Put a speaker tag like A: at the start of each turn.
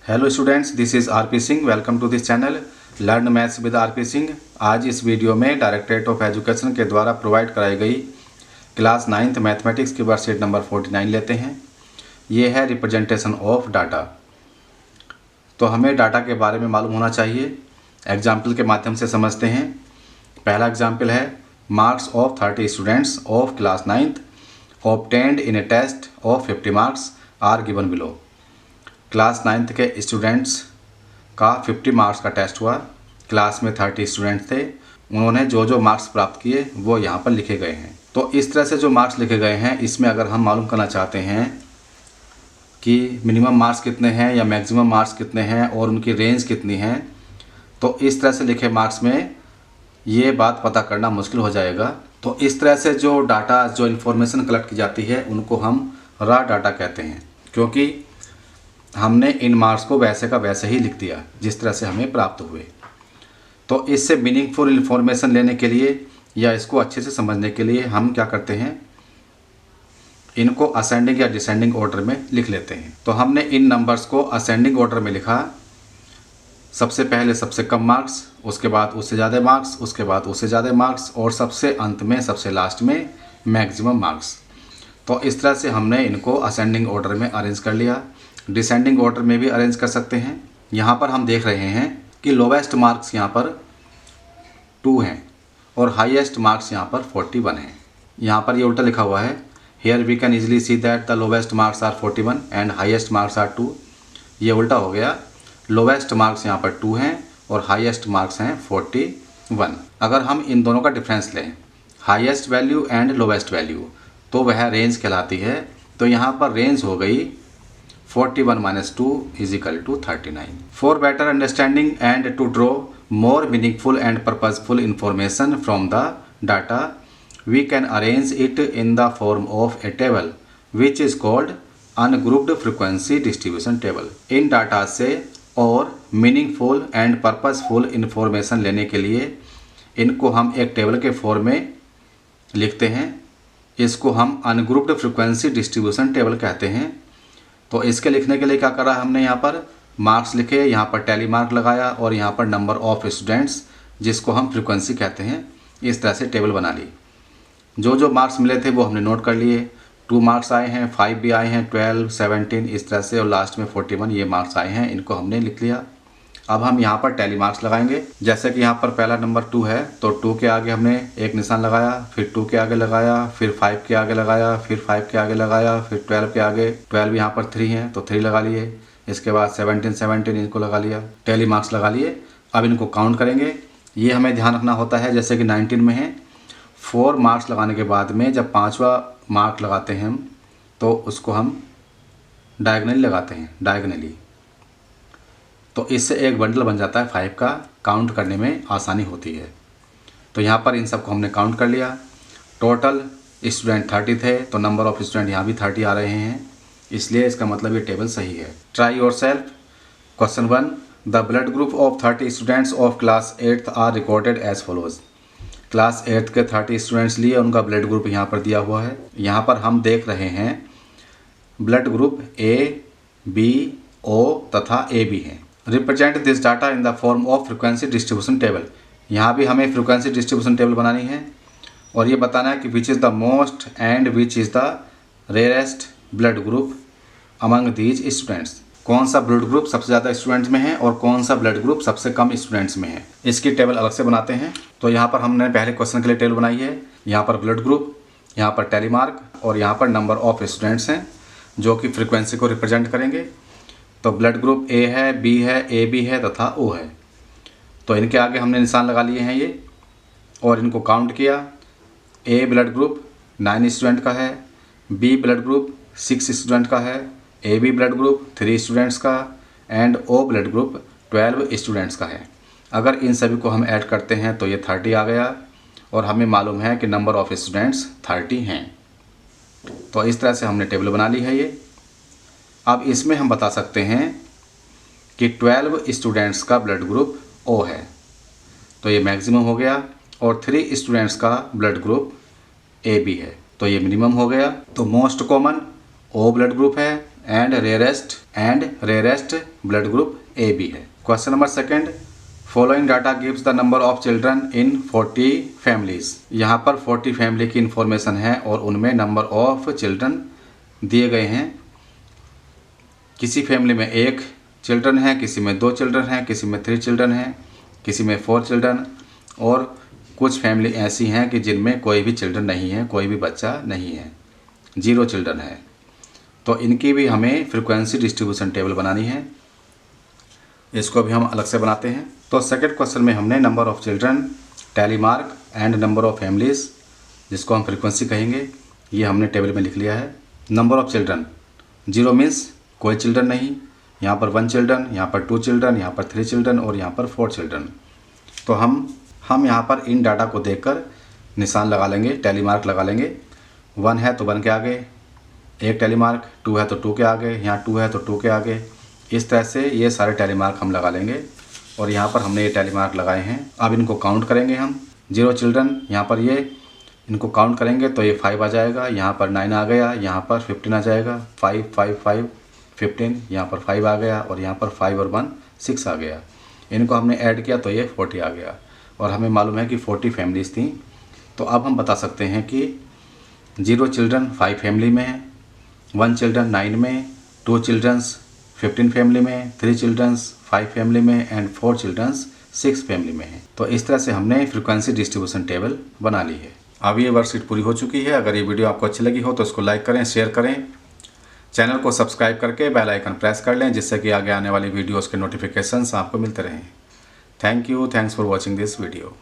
A: Hello students, this is RP Singh. Welcome to this channel learn maths with RP Singh. आज इस video में directorate of education के द्वारा provide कराई गई क्लास 9th मैथमेटिक्स की वर्कशीट नंबर 49 लेते हैं। ये है रिप्रेजेंटेशन ऑफ डाटा। तो हमें डाटा के बारे में मालूम होना चाहिए। एग्जाम्पल के माध्यम से समझते हैं। पहला एग्जाम्पल है marks of 30 students of class 9th obtained in a test of 50 marks are given below. Class 9th के स्टूडेंट्स का 50 मार्क्स का टेस्ट हुआ। क्लास में 30 स्टूडेंट थे। उन्होंने जो जो मार्क्स प्राप्त किए वो यहाँ पर लिखे गए हैं। तो इस तरह से जो मार्क्स लिखे गए हैं, इसमें अगर हम मालूम करना चाहते हैं कि मिनिमम मार्क्स कितने हैं या मैक्सिमम मार्क्स कितने हैं और उनकी रेंज कितनी है, तो इस तरह से लिखे मार्क्स में ये बात पता करना मुश्किल हो जाएगा। तो इस तरह से जो डाटा, जो इन्फॉर्मेशन कलेक्ट की जाती है, उनको हम रॉ डाटा कहते हैं, क्योंकि हमने इन मार्क्स को वैसे का वैसे ही लिख दिया जिस तरह से हमें प्राप्त हुए। तो इससे मीनिंगफुल इन्फॉर्मेशन लेने के लिए या इसको अच्छे से समझने के लिए हम क्या करते हैं, इनको असेंडिंग या डिसेंडिंग ऑर्डर में लिख लेते हैं। तो हमने इन नंबर्स को असेंडिंग ऑर्डर में लिखा। सबसे पहले सबसे कम मार्क्स, उसके बाद उससे ज़्यादा मार्क्स, उसके बाद उससे ज़्यादा मार्क्स और सबसे अंत में, सबसे लास्ट में मैक्सिमम मार्क्स। तो इस तरह से हमने इनको असेंडिंग ऑर्डर में अरेंज कर लिया। डिसेंडिंग ऑर्डर में भी अरेंज कर सकते हैं। यहाँ पर हम देख रहे हैं कि लोवेस्ट मार्क्स यहाँ पर 2 हैं और हाईएस्ट मार्क्स यहाँ पर 41 हैं। यहाँ पर ये उल्टा लिखा हुआ है। Here we can easily see that the lowest marks are 41 and highest marks are 2। ये उल्टा हो गया। लोवेस्ट मार्क्स यहाँ पर 2 हैं और हाईएस्ट मार्क्स हैं 41। अगर हम इन दोनों का डिफरेंस लें, highest value and lowest value, तो वह रेंज कहलाती है। तो यहाँ पर रेंज हो गई 41 minus 2 is equal to 39. For better understanding and to draw more meaningful and purposeful information from the data, we can arrange it in the form of a table which is called ungrouped frequency distribution table. In data से और meaningful and purposeful information लेने के लिए इनको हम एक table के form में लिखते हैं। इसको हम अनग्रुप्ड फ्रिक्वेंसी डिस्ट्रीब्यूशन टेबल कहते हैं। तो इसके लिखने के लिए क्या करा हमने, यहाँ पर मार्क्स लिखे, यहाँ पर टैली मार्क लगाया और यहाँ पर नंबर ऑफ स्टूडेंट्स, जिसको हम फ्रीक्वेंसी कहते हैं। इस तरह से टेबल बना ली। जो जो मार्क्स मिले थे वो हमने नोट कर लिए। 2 मार्क्स आए हैं, 5 भी आए हैं, 12, 17 इस तरह से, और लास्ट में 41 ये मार्क्स आए हैं। इनको हमने लिख लिया। अब हम यहाँ पर टैली मार्क्स लगाएंगे। जैसे कि यहाँ पर पहला नंबर 2 है, तो 2 के आगे हमने एक निशान लगाया, फिर 2 के आगे लगाया, फिर 5 के आगे लगाया, फिर 5 के आगे लगाया, फिर 12 के आगे, 12 यहाँ पर 3 है तो 3 लगा लिए। इसके बाद 17 इनको लगा लिया, टैली मार्क्स लगा लिए। अब इनको काउंट करेंगे। ये हमें ध्यान रखना होता है, जैसे कि 19 में है, 4 मार्क्स लगाने के बाद में जब 5वां मार्क लगाते हैं हम, तो उसको हम डायगनली लगाते हैं, डायगनली। तो इससे एक बंडल बन जाता है 5 का। काउंट करने में आसानी होती है। तो यहाँ पर इन सबको हमने काउंट कर लिया। टोटल स्टूडेंट 30 थे, तो नंबर ऑफ स्टूडेंट यहाँ भी 30 आ रहे हैं, इसलिए इसका मतलब ये टेबल सही है। Try yourself. Question 1, the blood group of 30 students of class 8th are recorded as follows. Class 8th के 30 स्टूडेंट्स लिए, उनका ब्लड ग्रुप यहाँ पर दिया हुआ है। यहाँ पर हम देख रहे हैं blood group A, B, O तथा AB हैं। Represent this data in the form of frequency distribution table. यहाँ भी हमें फ्रिक्वेंसी डिस्ट्रीब्यूशन टेबल बनानी है और ये बताना है कि which is the most and which is the rarest blood group among these students. कौन सा ब्लड ग्रुप सबसे ज़्यादा स्टूडेंट्स में है और कौन सा ब्लड ग्रुप सबसे कम स्टूडेंट्स में है। इसकी टेबल अलग से बनाते हैं। तो यहाँ पर हमने पहले क्वेश्चन के लिए टेबल बनाई है। यहाँ पर ब्लड ग्रुप, यहाँ पर टैली मार्क और यहाँ पर नंबर ऑफ स्टूडेंट्स हैं जो कि फ्रिक्वेंसी को रिप्रेजेंट करेंगे। तो ब्लड ग्रुप A है, B है, AB है तथा O है। तो इनके आगे हमने निशान लगा लिए हैं ये और इनको काउंट किया। A ब्लड ग्रुप 9 स्टूडेंट का है, B ब्लड ग्रुप 6 स्टूडेंट का है, AB ब्लड ग्रुप 3 स्टूडेंट्स का and O blood group 12 students का है। अगर इन सभी को हम ऐड करते हैं तो ये 30 आ गया और हमें मालूम है कि नंबर ऑफ स्टूडेंट्स 30 हैं। तो इस तरह से हमने टेबल बना ली है ये। अब इसमें हम बता सकते हैं कि 12 स्टूडेंट्स का ब्लड ग्रुप O है, तो ये मैक्सिमम हो गया, और 3 स्टूडेंट्स का ब्लड ग्रुप AB है, तो ये मिनिमम हो गया। तो most common O blood group है and rarest blood group A B है। Question number second, following data gives the number of children in 40 families. यहाँ पर 40 फैमिली की इंफॉर्मेशन है और उनमें नंबर ऑफ चिल्ड्रन दिए गए हैं। किसी फैमिली में 1 चिल्ड्रन है, किसी में 2 चिल्ड्रन हैं, किसी में 3 चिल्ड्रन हैं, किसी में 4 चिल्ड्रन, और कुछ फैमिली ऐसी हैं कि जिनमें कोई भी चिल्ड्रन नहीं है, कोई भी बच्चा नहीं है, 0 चिल्ड्रन है। तो इनकी भी हमें फ्रीक्वेंसी डिस्ट्रीब्यूशन टेबल बनानी है, इसको भी हम अलग से बनाते हैं। तो सेकंड क्वेश्चन में हमने number of children, tally mark and number of families, जिसको हम फ्रीक्वेंसी कहेंगे, ये हमने टेबल में लिख लिया है। नंबर ऑफ चिल्ड्रन 0 मीन्स कोई चिल्ड्रन नहीं, यहाँ पर 1 चिल्ड्रन, यहाँ पर 2 चिल्ड्रन, यहाँ पर 3 चिल्ड्रन और यहाँ पर 4 चिल्ड्रन। तो हम यहाँ पर इन डाटा को देखकर निशान लगा लेंगे, टैली मार्क लगा लेंगे। 1 है तो 1 के आगे 1 टैली मार्क, 2 है तो 2 के आगे, यहाँ 2 है तो 2 के आगे। इस तरह से ये सारे टैली मार्क हम लगा लेंगे और यहाँ पर हमने ये टैली मार्क लगाए हैं। अब इनको काउंट करेंगे हम। 0 चिल्ड्रन, यहाँ पर ये इनको काउंट करेंगे तो ये 5 आ जाएगा, यहाँ पर 9 आ गया, यहाँ पर 15 आ जाएगा, 5 5 5 15, यहाँ पर 5 आ गया और यहाँ पर 5 और 1 6 आ गया। इनको हमने ऐड किया तो ये 40 आ गया और हमें मालूम है कि 40 फैमिलीज़ थी। तो अब हम बता सकते हैं कि 0 चिल्ड्रन 5 फैमिली में है, 1 चिल्ड्रन 9 में, 2 चिल्ड्रंस 15 फैमिली में, 3 चिल्ड्रंस 5 फैमिली में एंड 4 चिल्ड्रंस 6 फैमिली में है। तो इस तरह से हमने फ्रीक्वेंसी डिस्ट्रीब्यूशन टेबल बना ली है। अब ये वर्कशीट पूरी हो चुकी है। अगर ये वीडियो आपको अच्छी लगी हो तो इसको लाइक करें, शेयर करें, चैनल को सब्सक्राइब करके बेल आइकन प्रेस कर लें, जिससे कि आगे आने वाली वीडियोज़ के नोटिफिकेशंस आपको मिलते रहें। Thanks for watching this video.